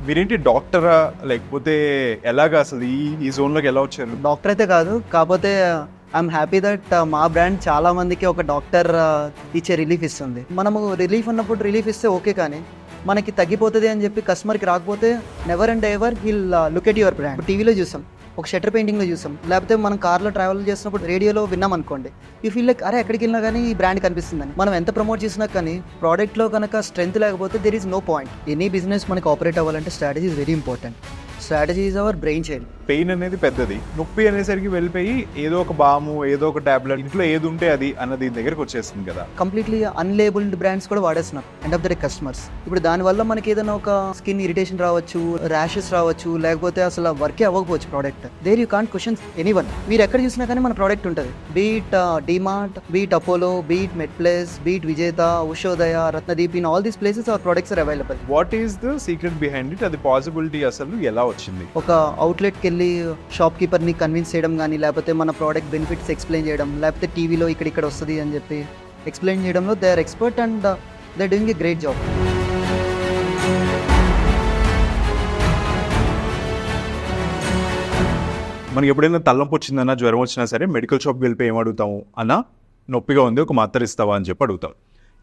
మీరేంటి డాక్టరా లేకపోతే ఎలాగా అసలు ఈ జోన్లోకి ఎలా వచ్చారు? డాక్టర్ అయితే కాదు, కాకపోతే ఐఎమ్ హ్యాపీ దట్ మా బ్రాండ్ చాలా మందికి ఒక డాక్టర్ ఇచ్చే రిలీఫ్ ఇస్తుంది. మనము రిలీఫ్ ఉన్నప్పుడు రిలీఫ్ ఇస్తే ఓకే, కానీ మనకి తగ్గిపోతుంది అని చెప్పి కస్టమర్కి రాకపోతే never and ever hill look at your brand. టీవీలో చూసాం, ఒక షట్టర్ పెయింటింగ్లో చూసాం, లేకపోతే మనం కార్లో ట్రావెల్ చేసినప్పుడు రేడియోలో విన్నాం అనుకోండి, యూ ఫీల్ లైక్ అరే ఎక్కడికి వెళ్ళినా కానీ ఈ బ్రాండ్ కనిపిస్తుందని. మనం ఎంత ప్రమోట్ చేసినా కానీ ప్రోడక్ట్లో కనుక స్ట్రెంత్ లేకపోతే there is no point. Any business మనకి ఆపరేట్ అవ్వాలంటే strategy is very important. Strategy is our brain child. Pain అనేది పెద్దది, నొప్పి అనేసరికి వెళ్ళిపోయి ఏదో ఒక బాము, ఏదో ఒక టాబ్లెట్, ఇంట్లో ఏది ఉంటే అది అన్న దీని దగ్గరకు వచ్చేస్తుంది కదా. కంప్లీట్లీ అన్లేబుల్డ్ బ్రాండ్స్ కూడా వాడేస్తున్నారు end of the day customers. ఇప్పుడు దానివల్ల మనకి ఏదైనా ఒక స్కిన్ ఇరిటేషన్ రావచ్చు, ర్యాషెస్ రావచ్చు, లేకపోతే అసలు వర్కే అవ్వకపోవచ్చు product. There you can't questions anyone. మీరు ఎక్కడ చూసినా కానీ మన ప్రోడక్ట్ ఉంటుంది. Beat DMart, beat Apollo, beat MedPlus, beat Vijetha, Ushodaya, Ratnadeep, in all these places our products are available. What is the secret behind it? అది పాసిబిలిటీ అసలు ఎలా వచ్చింది? ఒక అవుట్లెట్కి వెళ్ళి షాప్ కీపర్ని కన్విన్స్ చేయడం కానీ, లేకపోతే మన ప్రోడక్ట్ బెనిఫిట్స్ ఎక్స్ప్లెయిన్ చేయడం, లేకపోతే టీవీలో ఇక్కడ వస్తుంది అని చెప్పి ఎక్స్ప్లెయిన్ చేయడంలో they are expert and they are doing a great job. మనకి ఎప్పుడైనా తలనొప్పి వచ్చిందన్నా, జ్వరం వచ్చినా సరే మెడికల్ షాప్కి వెళ్ళిపోయి ఏం అడుగుతాము అన్నా, నొప్పిగా ఉంది ఒక మాత్ర ఇస్తావా అని చెప్పి అడుగుతాం.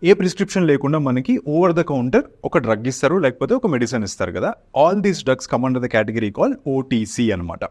ఏ ప్రిస్క్రిప్షన్ లేకుండా మనకి ఓవర్ ద కౌంటర్ ఒక డ్రగ్ ఇస్తారు, లేకపోతే ఒక మెడిసిన్ ఇస్తారు కదా. All these drugs come under the category call OTC అనమాట.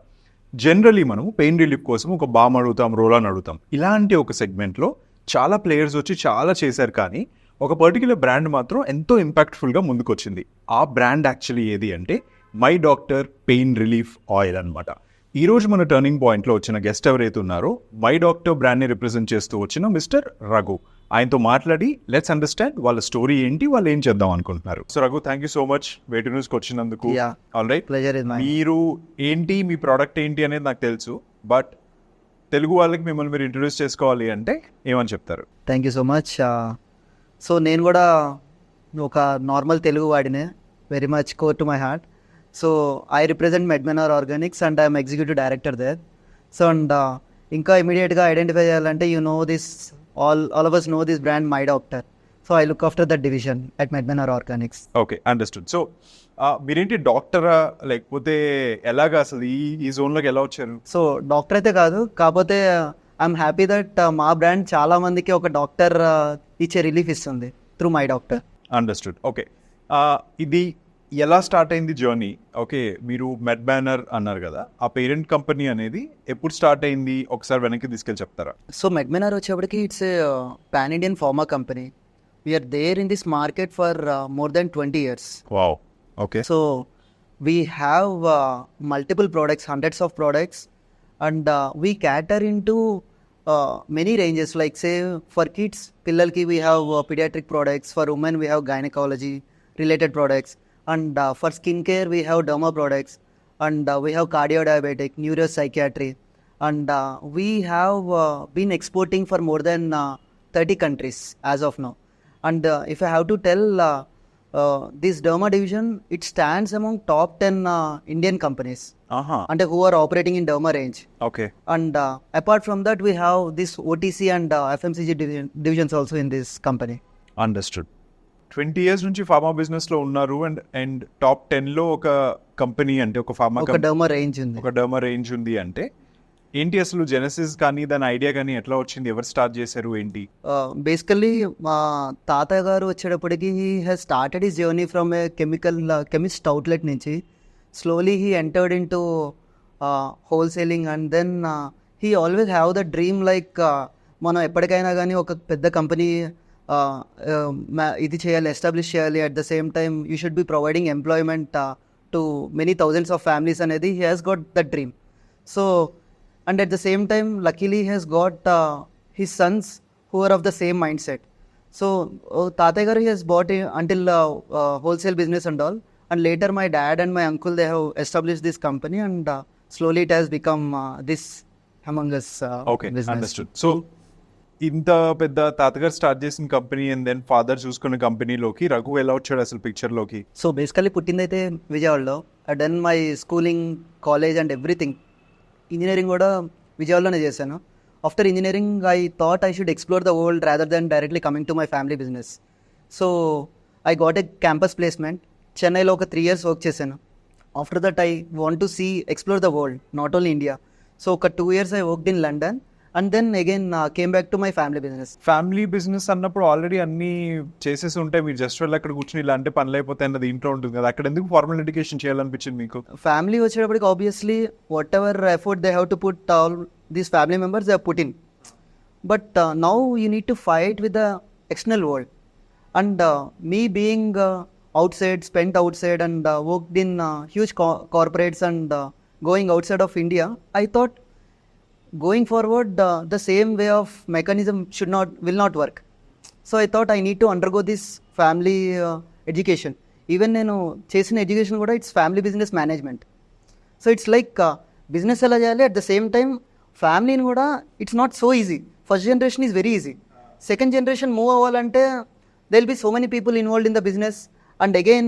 జనరలీ మనం పెయిన్ రిలీఫ్ కోసం ఒక బామ్ అడుగుతాం, రోలాన్ అడుగుతాం. ఇలాంటి ఒక సెగ్మెంట్లో చాలా ప్లేయర్స్ వచ్చి చాలా చేశారు, కానీ ఒక పర్టికులర్ బ్రాండ్ మాత్రం ఎంతో ఇంపాక్ట్ఫుల్గా ముందుకు వచ్చింది. ఆ బ్రాండ్ యాక్చువల్లీ ఏది అంటే my doctor pain relief oil అనమాట. ఈరోజు మన టర్నింగ్ పాయింట్లో వచ్చిన గెస్ట్ ఎవరైతే ఉన్నారో మై డాక్టర్ బ్రాండ్ని రిప్రజెంట్ చేస్తూ వచ్చిన మిస్టర్ రఘు, ఆయనతో మాట్లాడి లెట్స్ అండర్స్టాండ్ వాళ్ళ స్టోరీ ఏంటి, వాళ్ళు ఏం చేద్దాం అనుకుంటున్నారు. So Raghu, thank you so much Way2 న్యూస్కి వచ్చినందుకు. All right, pleasure is mine. మీరు ఏంటి, మీ ప్రోడక్ట్ ఏంటి అనేది నాకు తెలుసు, బట్ తెలుగు వాళ్ళకి మిమ్మల్ని మీరు ఇంట్రొడ్యూస్ చేసుకోవాలి అంటే ఏమని చెప్తారు? Thank you so much. So నేను కూడా ఒక నార్మల్ తెలుగు వాడినే, very much core to my heart. So I represent Medmenor Organics and I'm executive director there. So and ఇంకా ఇమీడియట్గా ఐడెంటిఫై చేయాలంటే you know this, all of us know this brand My Doctor. So I look after that division at Maddi Organics. Okay, understood. So మీరేంటి డాక్టరా లేకపోతే ఎలాగా అసలు ఈ జోన్లోకి ఎలా వచ్చారు? సో డాక్టర్ అయితే కాదు, కాకపోతే ఐఎమ్ హ్యాపీ దట్ మా బ్రాండ్ చాలా మందికి ఒక డాక్టర్ ఇచ్చే రిలీఫ్ ఇస్తుంది through my doctor. Understood. Okay, ఇది ఎలా స్టార్ట్ అయింది జర్నీ? ఓకే, మీరు మెడ్ బ్యానర్ అన్నారు కదా, ఆ పేరెంట్ కంపెనీ అనేది ఎప్పుడు స్టార్ట్ అయింది ఒకసారి వెనక్కి తీసుకెళ్ళి చెప్తారా? సో మెడ్మెనార్ వచ్చేప్పటికి it's a pan Indian pharma company. We are there in this market for more than 20 years. Wow, okay. So we have multiple products, hundreds of products, and we cater into many ranges, like say for kids, పిల్లలకి we have pediatric products, for women we have gynecology related products, and for skincare we have derma products, and we have cardio-diabetic, neuropsychiatry, and we have been exporting for more than 30 countries as of now. And if I have to tell, this derma division, it stands among top 10 Indian companies and who are operating in derma range. Okay. And apart from that, we have this OTC and FMCG divisions also in this company. Understood. 20 years నుంచి pharma బిజినెస్లో ఉన్నారు, and top 10లో ఒక company అంటే ఒక pharma ఒక derma range ఉంది, ఒక derma range ఉంది అంటే ఏంటి అసలు జెనసిస్ కానీ దాని ఐడియా కానీ ఎట్లా వచ్చింది, ఎవరు స్టార్ట్ చేశారు ఏంటి? బేసికల్లీ మా తాతయ్య గారు వచ్చేటప్పటికి he has started his journey from a chemist outlet నుంచి. Slowly he entered into wholesaling, and then he always have the dream like మనం ఎప్పటికైనా కానీ ఒక పెద్ద కంపెనీ ఇది చేయాలి, ఎస్టాబ్లిష్ చేయాలి. At the same time you should be providing employment to many thousands of families అనేది he has got that dream. So and at the same time luckily he has got his sons who are of the same mindset. So Tataya garu, he has bought until wholesale business and all, and later my dad and my uncle, they have established this company, and slowly it has become this humongous okay, business. Understood. So ఇంత పెద్ద తాతగారు start చేసిన company and then father చూసుకున్న కంపెనీలోకి రఘు ఎలా వచ్చాడు అసలు పిక్చర్లోకి? So basically పుట్టిందైతే విజయవాడలో. I done my schooling, college and everything. Engineering కూడా విజయవాడలోనే చేశాను. After engineering I thought I should explore the world rather than directly coming to my family business. So I got a campus placement చెన్నైలో ఒక 3 years work చేశాను. After that I want to explore the world, not only India. So ఒక 2 years I worked in London and then again came back to my family business. Family business అన్నప్పుడు already అన్ని చేసేసి ఉంటే మీరు just వెళ్ళి అక్కడ కూర్చొని ఇలా అంటే పనులు అయిపోతాయి అన్నది ఇంట్లో ఉంటుంది కదా, అక్కడ ఎందుకు ఫార్మల్ ఎడ్యుకేషన్ చేయాలనిపించింది మీకు? ఫ్యామిలీ వచ్చేటప్పటికి obviously what ever effort they have to put, all these family members they have put in. But now you need to fight with the external world. And me being spent outside and worked in huge corporates and going outside of India, I thought going forward the same way of mechanism will not work. So I thought I need to undergo this family education. Even నేను చేసిన education కూడా it's family business management. So it's like business ఎలా చేయాలి, at the same time ఫ్యామిలీని కూడా it's not so easy. First generation is very easy. Second generation move అవ్వాలంటే there will be so many people involved in the business, and again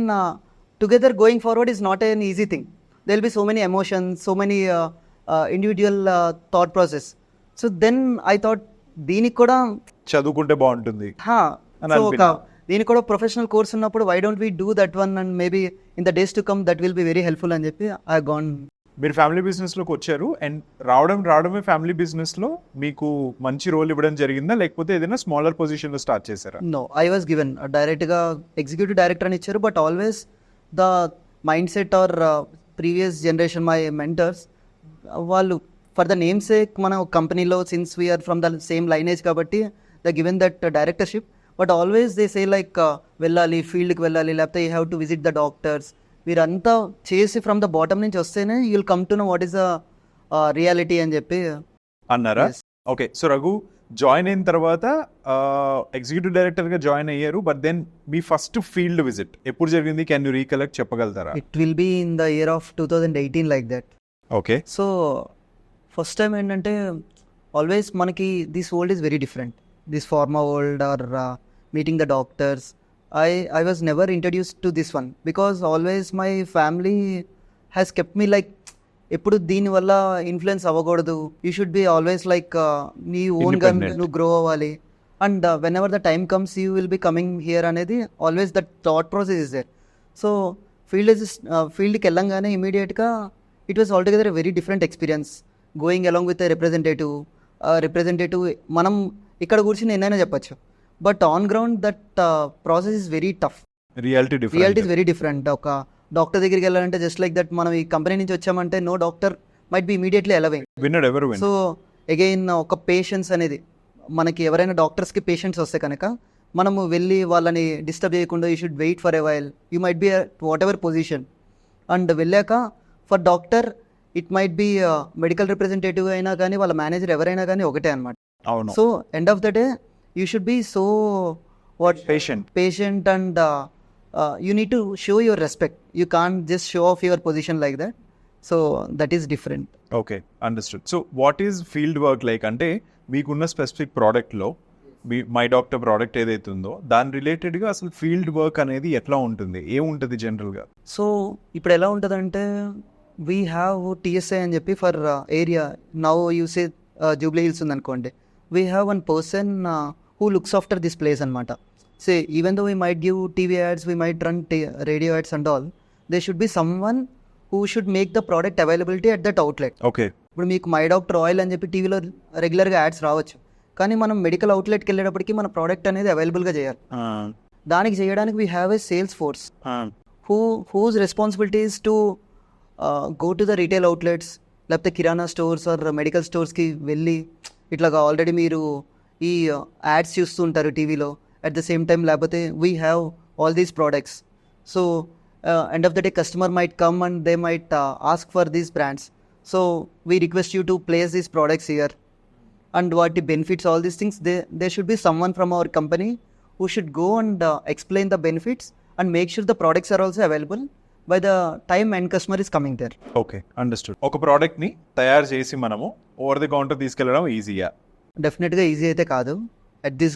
together going forward is not an easy thing. There will be so many emotions, so many individual thought process. So then I thought దీనికి కూడా చదువుకుంటే బాగుంటుంది. So ఒక దీనికి కూడా professional course ఉన్నప్పుడు why don't we do that one, and maybe in the days to come that will be very helpful అని చెప్పి ఐ గాన్. మీరు ఫ్యామిలీ బిజినెస్లోకి వచ్చారు అండ్ రావడమే ఫ్యామిలీ బిజినెస్లో మీకు మంచి రోల్ ఇవ్వడం జరిగిందా, లేకపోతే ఏదైనా స్మాలర్ పొజిషన్లో స్టార్ట్ చేశారా? నో, ఐ వాజ్ గివెన్ డైరెక్ట్గా ఎగ్జిక్యూటివ్ డైరెక్టర్ అని ఇచ్చారు. But always the mindset are previous generation my mentors వాళ్ళు ఫర్ ద నేమ్ సేక్ మన కంపెనీలో since we are from the same lineage కాబట్టి the given that directorship. But always they say like వెళ్ళాలి, ఫీల్డ్కి వెళ్ళాలి, లేకపోతే you have to visit the doctors. వీరంతా చేసి ఫ్రమ్ ద బాటమ్ నుంచి వస్తేనే you will come to know what is the reality అని చెప్పి అన్నారా? ఓకే, సో రఘు జాయిన్ అయిన తర్వాత ఎగ్జిక్యూటివ్ డైరెక్టర్గా జాయిన్ అయ్యారు. బట్ దెన్ మీ ఫస్ట్ ఫీల్డ్ విజిట్ ఎప్పుడు జరిగింది? క్యాన్ యూ రీకలెక్ట్, చెప్పగలుగుతారా? It will be in the year of 2018 like that. Okay, so first time ఏంటంటే ఆల్వేస్ మనకి this world is very different, this pharma world or meeting the doctors. I was never introduced to this one because always my family has kept me like ఎప్పుడు దీనివల్ల influence అవ్వకూడదు, you should be always like నీ ఓన్గా నువ్వు grow అవ్వాలి, and whenever the time comes you will be coming here అనేది always that thought process is there. So ఫీల్డ్కి వెళ్ళంగానే ఇమీడియట్గా it was altogether a very different experience going along with representative. మనం ఇక్కడ కూర్చుని ఎన్నైనా చెప్పచ్చు, but on ground that process is very tough. Reality is very different. ఒక డాక్టర్ దగ్గరికి వెళ్ళాలంటే జస్ట్ లైక్ దట్ మనం ఈ కంపెనీ నుంచి వచ్చామంటే no doctor might be immediately allowing. So again ఒక పేషెన్స్ అనేది మనకి ఎవరైనా డాక్టర్స్కి పేషెంట్స్ వస్తే కనుక మనము వెళ్ళి వాళ్ళని డిస్టర్బ్ చేయకుండా you should wait for a while, you might be whatever position. And వెళ్ళాక for doctor it might be medical representative అయినా కానీ వాళ్ళ మేనేజర్ ఎవరైనా కానీ ఒకటే అనమాట. So end of the day you should be so patient and you need to show your respect. You can't just show off your position like that. So that is different. Okay, understood. So what is field work like? అంటే మీకున్న specific ప్రోడక్ట్లో my doctor product ఏదైతే ఉందో దాని రిలేటెడ్గా అసలు field work అనేది ఎట్లా ఉంటుంది, ఏముంటుంది జనరల్గా? సో ఇప్పుడు ఎలా ఉంటుందంటే వీ హ్యావ్ టీఎస్ఐ అని చెప్పి for area. Now you say Jubilee hills ఉందనుకోండి, we have one person who looks after this place anamata. Say even though we might give TV ads, we might run radio ads and all, there should be someone who should make the product availability at that outlet. Okay, ఇప్పుడు మీకు my Doctor oil అని చెప్పి టీవీలో రెగ్యులర్గా ads రావచ్చు, కానీ మనం medical అవుట్లెట్కి వెళ్ళేటప్పటికి మన ప్రోడక్ట్ అనేది అవైలబుల్గా చేయాలి. దానికి చేయడానికి we have a sales force whose responsibility is to go to the retail outlets, లేకపోతే కిరాణా స్టోర్స్ ఆర్ మెడికల్ స్టోర్స్కి వెళ్ళి ఇట్లాగా ఆల్రెడీ మీరు ఈ యాడ్స్ చూస్తుంటారు టీవీలో, అట్ ద సేమ్ టైం లేకపోతే we have all these products. So end of the day customer might come and they might ask for these brands. So we request you to place these products here and వాటి benefits, all these things. They should be someone from our company who should go and explain the benefits and make sure the products are also available by the time and customer is coming there. Okay, understood. ఒక ప్రోడక్ట్ని తయారు చేసి మనము over the counter తీసుకెళ్ళడం ఈజీయా? డెఫినెట్గా easy అయితే కాదు. At this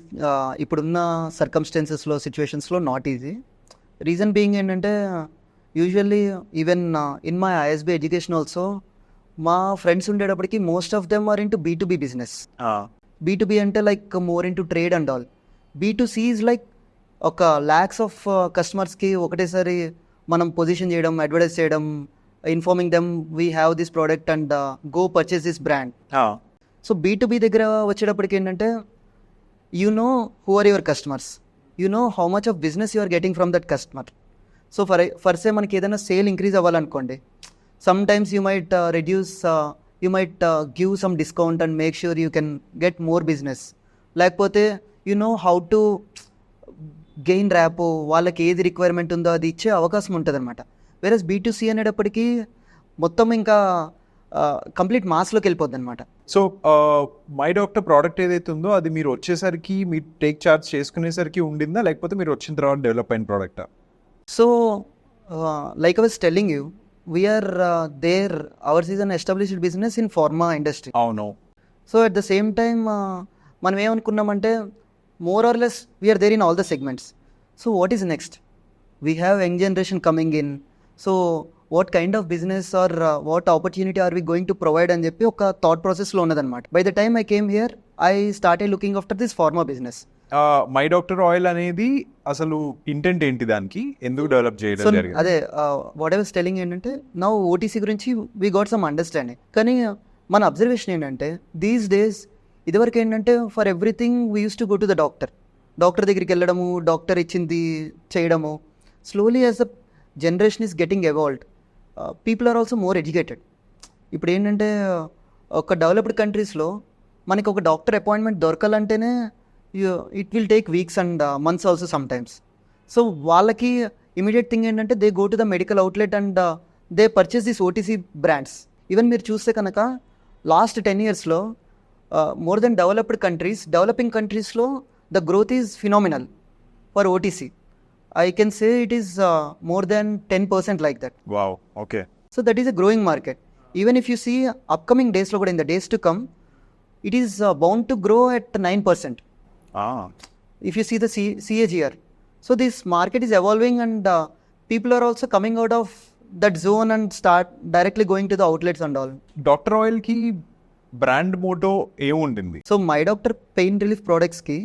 ఇప్పుడున్న సర్కమ్స్టెన్సెస్లో సిచ్యువేషన్స్లో నాట్ ఈజీ. రీజన్ బీయింగ్ ఏంటంటే usually even in my ISB education also మా ఫ్రెండ్స్ ఉండేటప్పటికి most of them are into B2B business. B2B అంటే like more into trade and all. B2C is like ఒక lakhs of కస్టమర్స్కి ఒకటేసారి మనం పొజిషన్ చేయడం, advertise చేయడం, informing them we have this product and go purchase this brand. So B2B దగ్గర వచ్చేటప్పటికి ఏంటంటే you know who are your customers, you know how much of business you are getting from that customer. So for say మనకి ఏదైనా sale increase అవ్వాలనుకోండి, sometimes you might reduce, you might give some discount and make sure you can get more business. లేకపోతే you know how to gain rapport, వాళ్ళకి ఏది requirement ఉందో అది ఇచ్చే అవకాశం ఉంటుంది అనమాట. వేరేస్ B2C అనేటప్పటికీ మొత్తం ఇంకా కంప్లీట్ మాస్లోకి వెళ్ళిపోద్ది అనమాట. సో మై డాక్టర్ ప్రోడక్ట్ ఏదైతే ఉందో అది మీరు వచ్చేసరికి మీరు టేక్ చార్జ్ చేసుకునేసరికి ఉండిందా, లేకపోతే మీరు వచ్చిన తర్వాత డెవలప్ అయిన ప్రోడక్టా? So like I was telling you, we are there, ours is an established business in pharma industry. అవును. So at the same time మనం ఏమనుకున్నామంటే more or less we are there in all the segments. So what is next? We have young generation coming in. So what kind of business or what opportunity are we going to provide అని చెప్పి ఒక thought ప్రాసెస్లో ఉన్నదన్నమాట. By the time I came here, I started looking after this pharma business. My Doctor oil అనేది అసలు intent ఏంటి, దానికి ఎందుకు develop చేయడం జరిగింది? అదే వాట్ ఐ వాస్ టెల్లింగ్ ఏంటంటే నౌ OTC గురించి we got some understanding. కానీ మన అబ్జర్వేషన్ ఏంటంటే దీస్ డేస్ ఇదివరకు ఏంటంటే for everything we use to go to the doctor దగ్గరికి వెళ్ళడము, డాక్టర్ ఇచ్చింది చేయడము. Slowly as the generation is getting evolved, people are also more educated. ఇప్పుడు ఏంటంటే ఒక డెవలప్డ్ కంట్రీస్లో మనకి ఒక డాక్టర్ అపాయింట్మెంట్ దొరకాలంటేనే it will take weeks and months also sometimes. So వాళ్ళకి ఇమీడియట్ థింగ్ ఏంటంటే they go to the medical outlet and they purchase this OTC brands. Even మీరు చూస్తే కనుక last 10 yearsలో more than developing countries-లో the growth is phenomenal for OTC. I can say it is more than 10% like that. Wow, okay. So that is a growing market. Even if you see upcoming days, in the days to come, it is bound to grow at 9%. If you see the CAGR. So this market is evolving and people are also coming out of that zone and start directly going to the outlets and all. Dr. Oil ki brand motto ఏముంటుంది? So My doctor pain relief ప్రోడక్ట్స్కి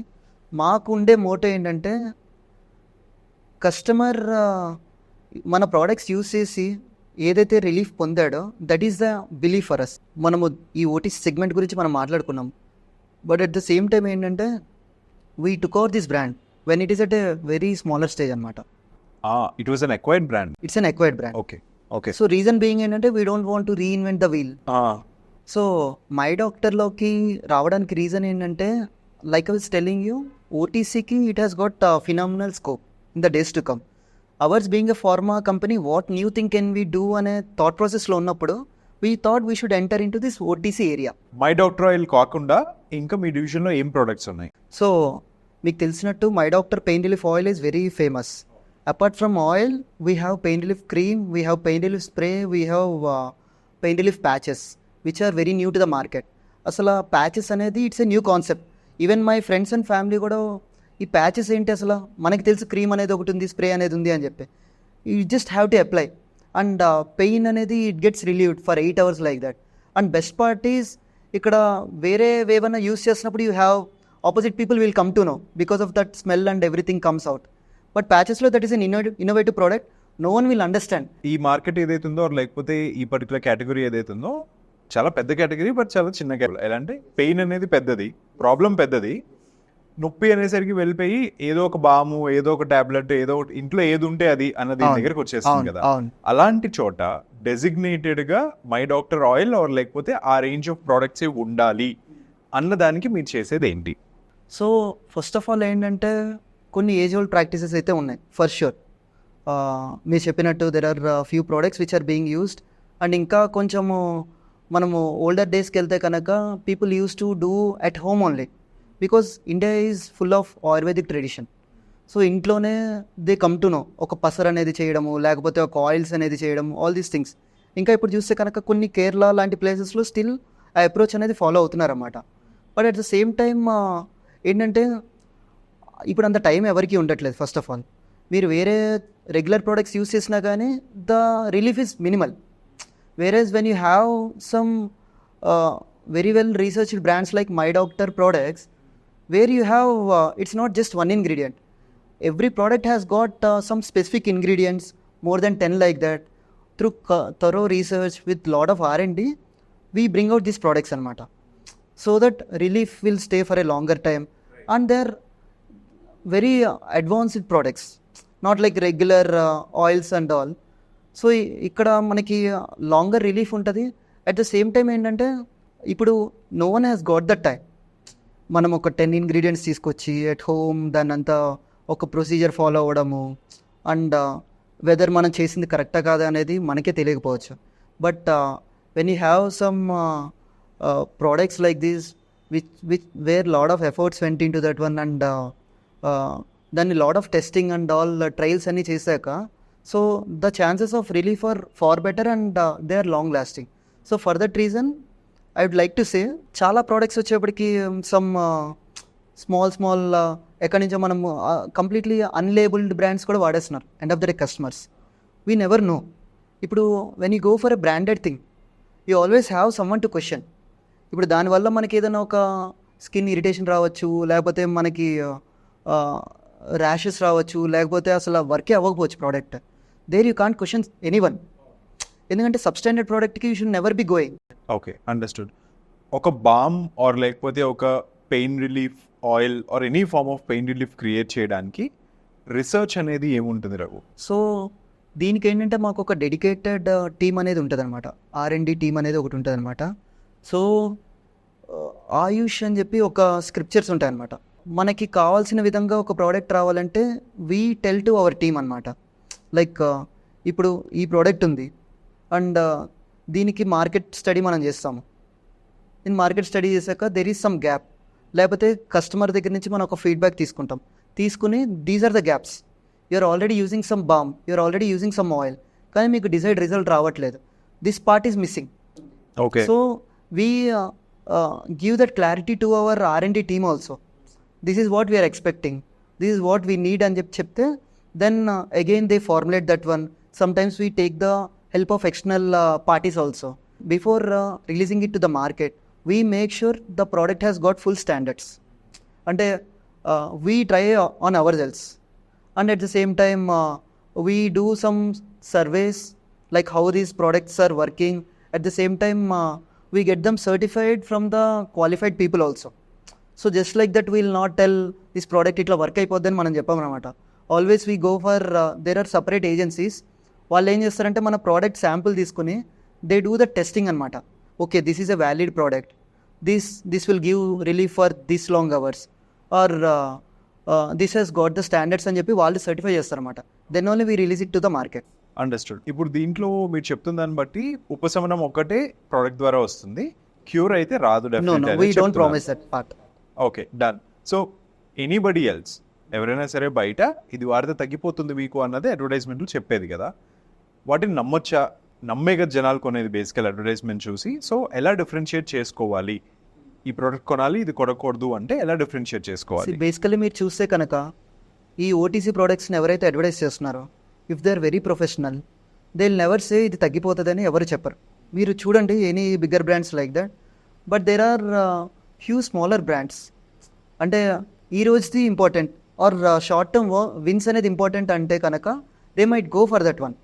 మాకు ఉండే Moto ఏంటంటే customer మన products use చేసి ఏదైతే relief పొందాడో that is the belief for us. మనము ఈ OTC సెగ్మెంట్ గురించి మనం మాట్లాడుకున్నాం, but at the same time ఏంటంటే we took over this brand when it is at a very smaller stage అనమాట. It was an acquired brand. It's an acquired brand. Okay. So reason being ఏంటంటే we don't want to reinvent the wheel. So My డాక్టర్లోకి రావడానికి reason ఏంటంటే like I was telling you, OTCకి it has got phenomenal scope in the days to come. Ours being a pharma company, what new thing can we do అనే thought ప్రాసెస్లో ఉన్నప్పుడు we thought we should enter in to this OTC area. My Doctor oil కాకుండా ఇంకా మీ డివిజన్లో ఏం products ఉన్నాయి? So మీకు తెలిసినట్టు My doctor pain relief oil is very famous. Apart from oil we have pain relief cream, we have pain relief spray, we have pain relief patches which are very new to the market. అసలు patches అనేది it's a new concept. Even my friends and family కూడా ఈ patches ఏంటి అసలు, మనకి తెలుసు cream అనేది ఒకటి ఉంది, స్ప్రే అనేది ఉంది అని చెప్పి, you just have to apply and pain అనేది it gets relieved for 8 hours like that. And best part is ఇక్కడ వేరే ఏమైనా యూస్ చేసినప్పుడు you have opposite people will come to know because of that smell and everything comes out. But ప్యాచెస్లో that is an innovative product, no one will understand. ఈ market ఏదైతే ఉందో లేకపోతే ఈ పర్టికులర్ కేటగిరీ ఏదైతే ఉందో చాలా పెద్ద కేటగిరీ, బట్ చాలా చిన్న కేటగిరీ. ఎలా అంటే పెయిన్ అనేది పెద్దది, ప్రాబ్లం పెద్దది, నొప్పి అనేసరికి వెళ్ళిపోయి ఏదో ఒక బాము, ఏదో ఒక టాబ్లెట్, ఏదో ఒకటి ఇంట్లో ఏది ఉంటే అది అన్నది దగ్గరకు వచ్చేస్తుంది కదా. అలాంటి చోట డెసిగ్నేటెడ్ గా మై డాక్టర్ ఆయిల్ ఆర్ లేకపోతే ఆ రేంజ్ ఆఫ్ ప్రోడక్ట్స్ ఉండాలి అన్నదానికి మీరు చేసేది ఏంటి? సో ఫస్ట్ ఆఫ్ ఆల్ ఏంటంటే కొన్ని ఏజ్ ఓల్డ్ ప్రాక్టీసెస్ అయితే ఉన్నాయి ఫర్ ష్యూర్. మీరు చెప్పినట్టు there are few products which are being used. And ఇంకా కొంచెము మనము ఓల్డర్ డేస్కి వెళ్తే కనుక people use to do at home only because India is full of Ayurvedic tradition. So ఇంట్లోనే దే కమ్ టు నో ఒక పసర్ అనేది చేయడము, లేకపోతే ఒక ఆయిల్స్ అనేది చేయడం, ఆల్ దీస్ థింగ్స్. ఇంకా ఇప్పుడు చూస్తే కనుక కొన్ని కేరళ లాంటి ప్లేసెస్లో స్టిల్ ఆ అప్రోచ్ అనేది ఫాలో అవుతున్నారన్నమాట. But at the same time ఏంటంటే ఇప్పుడు అంత టైం ఎవరికి ఉండట్లేదు. ఫస్ట్ ఆఫ్ ఆల్ మీరు వేరే రెగ్యులర్ ప్రోడక్ట్స్ యూస్ చేసినా కానీ the relief is minimal. Whereas when you have some very well researched brands like My Doctor products, where you have it's not just one ingredient. Every product has got some specific ingredients, more than 10 like that. Through thorough research with lot of R&D, we bring out these products anamata, so that relief will stay for a longer time. And they're very advanced products, not like regular oils and all. So ఇక్కడ మనకి longer relief ఉంటుంది. At the same time ఏంటంటే ఇప్పుడు no one has got that time. మనం ఒక 10 ingredients తీసుకొచ్చి at home దాన్ని అంతా ఒక ప్రొసీజర్ ఫాలో అవ్వడము అండ్ వెదర్ మనం చేసింది కరెక్టా కాదా అనేది మనకే తెలియకపోవచ్చు. But when you have some products like these which where lot of efforts went into that one and దాన్ని lot of testing and all trials అన్నీ చేశాక, so the chances of relief are far better and they are long lasting. So for that reason I would like to say, చాలా products వచ్చేప్పటికి some small ఎక్కడి నుంచో మనం completely unlabelled brands కూడా వాడేస్తున్నారు. End of the day customers we never know. ఇప్పుడు when you go for a branded thing, you always have someone to question. ఇప్పుడు దానివల్ల మనకి ఏదైనా ఒక స్కిన్ ఇరిటేషన్ రావచ్చు, లేకపోతే మనకి ర్యాషెస్ రావచ్చు, లేకపోతే అసలు వర్కే అవ్వకపోవచ్చు product. There you can't question anyone, ఎందుకంటే సబ్స్టాండర్డ్ ప్రోడక్ట్కి you should never be going. Okay, understood. ఒక బామ్ ఆర్ లేకపోతే ఒక pain relief oil or any form of pain relief create చేయడానికి రీసెర్చ్ అనేది ఏముంటుంది రఘు? సో దీనికి ఏంటంటే మాకు ఒక డెడికేటెడ్ టీమ్ అనేది ఉంటుంది అనమాట. R&D టీమ్ అనేది ఒకటి ఉంటుంది అనమాట. సో ఆయుష్ అని చెప్పి ఒక స్క్రిప్చర్స్ ఉంటాయి అనమాట. మనకి కావాల్సిన విధంగా ఒక ప్రోడక్ట్ రావాలంటే we tell to our team అనమాట. లైక్ ఇప్పుడు ఈ ప్రోడక్ట్ ఉంది అండ్ దీనికి మార్కెట్ స్టడీ మనం చేస్తాము. నేను మార్కెట్ స్టడీ చేశాక దెర్ ఈజ్ సమ్ గ్యాప్, లేకపోతే కస్టమర్ దగ్గర నుంచి మనం ఒక ఫీడ్బ్యాక్ తీసుకుంటాం. తీసుకుని these are the gaps. You're already using some balm, you're already using some oil, కానీ మీకు డిజైర్డ్ రిజల్ట్ రావట్లేదు. This part is missing. Okay, so we give that clarity to our R&D team also. This is what we're expecting, this is what we need అని చెప్తే then again they formulate that one. Sometimes we take the help of external parties also. Before releasing it to the market, we make sure the product has got full standards. And we try on ourselves. And at the same time, we do some surveys like how these products are working. At the same time, we get them certified from the qualified people also. So just like that, we will not tell this product itla work అయిపోద్దని మనం చెప్పామన్నమాట. Always we go for, there are separate agencies. వాళ్ళు ఏం చేస్తారంటే మన product sample తీసుకుని they do the testing అనమాట. Okay, this is a valid product, this will give relief for this long hours or this he's got the standards అని చెప్పి వాళ్ళు certify చేస్తారన్నమాట. Then only we release it to the market. Understood. ఇప్పుడు దీంట్లో మీరు చెప్తున్న దాన్ని బట్టి ఉపశమనం ఒకటే ప్రోడక్ట్ ద్వారా వస్తుంది, క్యూర్ అయితే రాదు. We don't promise that part. Okay, done. So anybody else, ఎవరైనా సరే బయట ఇది వాడితే తగ్గిపోతుంది మీకు అన్నది అడ్వర్టైజ్మెంట్లు చెప్పేది కదా, వాటిని నమ్మొచ్చా? నమ్మే కదా జనాలు కొనేది బేసికల్ అడ్వర్టైజ్మెంట్ చూసి. సో ఎలా డిఫరెన్షియేట్ చేసుకోవాలి? ఈ ప్రోడక్ట్ కొనాలి, ఇది కొనకూడదు అంటే ఎలా డిఫరెన్షియేట్ చేసుకోవాలి? బేసికలీ మీరు చూస్తే కనుక ఈ OTC ప్రోడక్ట్స్ని ఎవరైతే అడ్వర్టైజ్ చేస్తున్నారో, if they are very professional, they will never say ఇది తగ్గిపోతుందని ఎవరు చెప్పరు. మీరు చూడండి any bigger brands like that. But there are huge smaller brands. అంటే ఈ రోజుది important or short term wins అనేది ఇంపార్టెంట్ అంటే కనుక they might go for that one.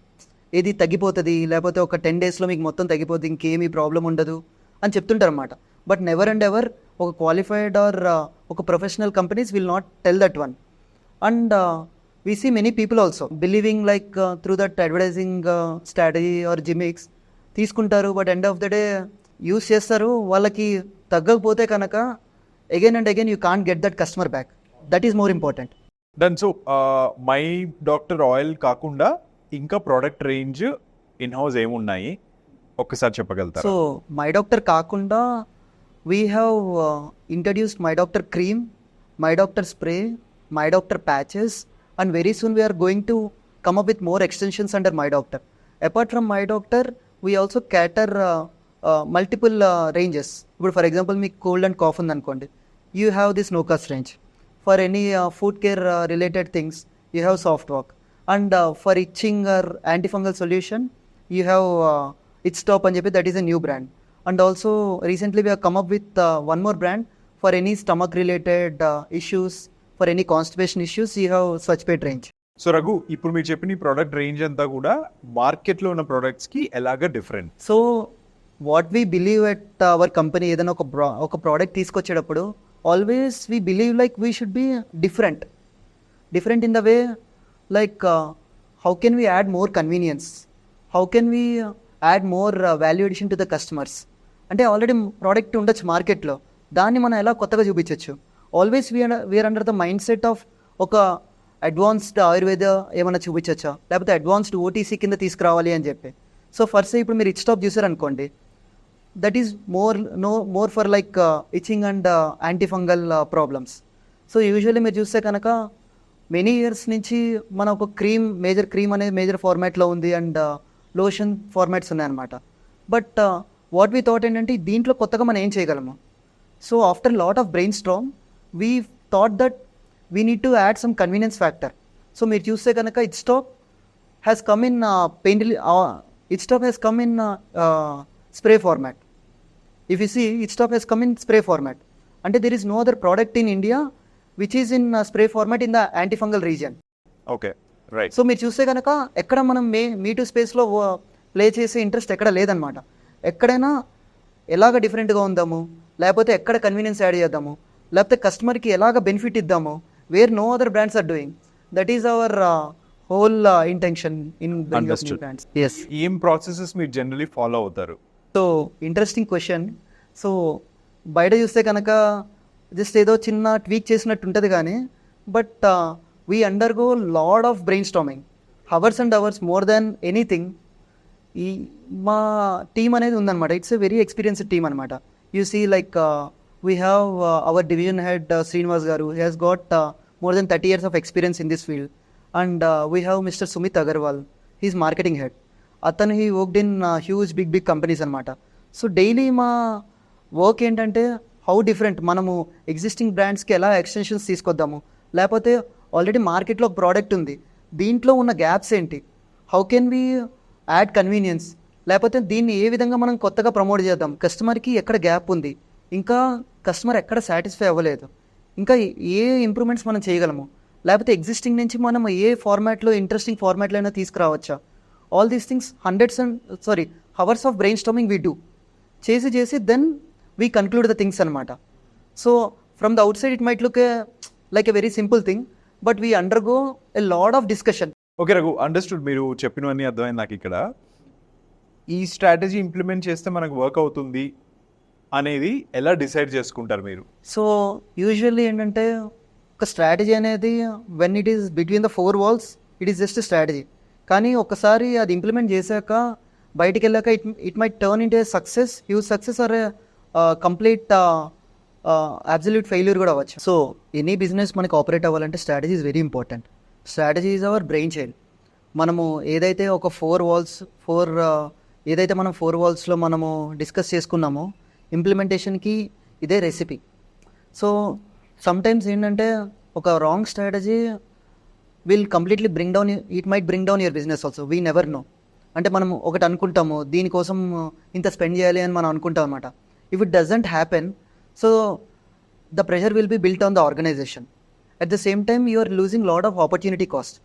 ఏది తగ్గిపోతుంది, లేకపోతే ఒక 10 daysలో మీకు మొత్తం తగ్గిపోతుంది, ఇంకేమీ ప్రాబ్లం ఉండదు అని చెప్తుంటారు అన్నమాట. బట్ నెవర్ అండ్ ఎవర్ ఒక క్వాలిఫైడ్ ఆర్ ఒక professional companies will not tell that one. And we see many people also believing like through that advertising strategy or gimmicks తీసుకుంటారు. But end of the day use చేస్తారు, వాళ్ళకి తగ్గకపోతే కనుక again and again you can't get that customer back. That is more important. Done. So My Doctor oil కాకుండా ఇంకా product range in house ఏమున్నాయి ఒక్కసారి చెప్పగలుగుతారా? సో మై డాక్టర్ కాకుండా we have introduced My doctor cream, My Doctor spray, My Doctor patches, and very soon we are going to come up with more extensions under my Doctor. Apart from My Doctor we also cater multiple ranges. ఇప్పుడు for example మీకు cold and cough ఉందనుకోండి, you have this Nocas range. For any food care related things, you have soft walk. And for itching or antifungal solution, you have Itch Stop and that is a new brand. And also recently we have come up with one more brand for any stomach related issues, for any constipation issues, you have Swachh Pet range. So Raghu, ఇప్పుడు మీరు చెప్పిన ఈ product range అంతా కూడా మార్కెట్లో ఉన్న ప్రోడక్ట్స్కి ఎలాగ different? So what we believe at our company, ఏదైనా ఒక ప్రోడక్ట్ తీసుకొచ్చేటప్పుడు always we believe like we should be different in the way like how can we add more convenience, how can we add more value addition to the customers. అంటే already product ఉండొచ్చు మార్కెట్లో, దాన్ని మనం ఎలా కొత్తగా చూపించవచ్చు. Always we are under the mindset of ఒక advanced Ayurveda ఏమైనా చూపించచ్చా, లేకపోతే అడ్వాన్స్డ్ ఓటీసీ కింద తీసుకురావాలి అని చెప్పి. సో ఫస్ట్ ఇప్పుడు మీరు ఇచ్ స్టాప్ చూసారనుకోండి, that is more for like itching and antifungal problems. So usually మీరు చూస్తే కనుక మెనీ ఇయర్స్ నుంచి మన ఒక మేజర్ క్రీమ్ అనేది మేజర్ ఫార్మాట్లో ఉంది అండ్ లోషన్ ఫార్మాట్స్ ఉన్నాయన్నమాట. బట్ వాట్ వీ థాట్ ఏంటంటే దీంట్లో కొత్తగా మనం ఏం చేయగలము. So after lot of brain Storm we thought that we need to add some convenience factor. So మీరు చూస్తే కనుక ఇచ్ stop has come in spray format. If you see, each stop has come in spray format. And there is no other product in India which is in spray format in the antifungal region. Okay, right. So మీరు చూస్తే కనుక ఎక్కడ మనం మీటూ స్పేస్లో play చేసే interest ఎక్కడ లేదనమాట. ఎక్కడైనా ఎలాగ డిఫరెంట్గా ఉందాము, లేకపోతే ఎక్కడ కన్వీనియన్స్ యాడ్ చేద్దాము, లేకపోతే కస్టమర్కి ఎలాగ బెనిఫిట్ ఇద్దాము, where no other brands are doing. That is our whole intention in brands. Yes. ఏం ప్రాసెసెస్ మీరు జనరలీ ఫాలో అవుతారు? So interesting question. సో బయట చూస్తే కనుక జస్ట్ ఏదో చిన్న ట్వీక్ చేసినట్టు ఉంటుంది కానీ, but we undergo lot of brainstorming, hours and hours, more than anything. ఈ మా టీమ్ అనేది ఉందన్నమాట. It's a very experienced team అనమాట. You see like we have our division head Srinivas గారు, he has got more than 30 years of experience in this field. And we have Mr. Sumit Agarwal, he's marketing head. అతను he worked in huge big companies అనమాట. So daily మా work ఏంటంటే how different మనము existing బ్రాండ్స్కి ఎలా extensions తీసుకొద్దాము, లేకపోతే already మార్కెట్లో ఒక product ఉంది, దీంట్లో ఉన్న గ్యాప్స్ ఏంటి, how can we add convenience, లేకపోతే దీన్ని ఏ విధంగా మనం కొత్తగా ప్రమోట్ చేద్దాం, కస్టమర్కి ఎక్కడ గ్యాప్ ఉంది, ఇంకా కస్టమర్ ఎక్కడ సాటిస్ఫై అవ్వలేదు, ఇంకా ఏ ఇంప్రూవ్మెంట్స్ మనం చేయగలము, లేకపోతే ఎగ్జిస్టింగ్ నుంచి మనం ఏ ఫార్మాట్లో ఇంట్రెస్టింగ్ ఫార్మాట్లో అయినా తీసుకురావచ్చా. All these things hours of brainstorming we do. చేసి then we conclude the things అనమాట. So from the outside it might look like a very simple thing, but we undergo a lot of discussion. Okay Raghu, understood. మీరు చెప్పినవన్నీ అర్థమైంది నాకు. ఇక్కడ ఈ strategy implement చేస్తే మనకు వర్క్ అవుతుంది అనేది ఎలా డిసైడ్ చేసుకుంటారు మీరు? సో యూజువల్లీ ఏంటంటే ఒక స్ట్రాటజీ అనేది when it is between the 4 walls it is just strategy. కానీ ఒకసారి అది ఇంప్లిమెంట్ చేశాక బయటికి వెళ్ళాక it might turn into success, huge success or complete absolute failure కూడా అవ్వచ్చు. సో ఎనీ బిజినెస్ మనకి ఆపరేట్ అవ్వాలంటే strategy is very important. Strategy is our brain child. మనము ఏదైతే ఒక 4 walls మనము డిస్కస్ చేసుకున్నామో ఇంప్లిమెంటేషన్కి ఇదే రెసిపీ. సో సమ్టైమ్స్ ఏంటంటే ఒక wrong strategy will completely it bring down your business also. We never no. అంటే మనం ఒకటి అనుకుంటాము, దీనికోసం ఇంత స్పెండ్ చేయాలి అని మనం అనుకుంటాం అనమాట. If it doesn't happen, so the pressure will be built on the organization. At the same time you are losing lot of opportunity cost.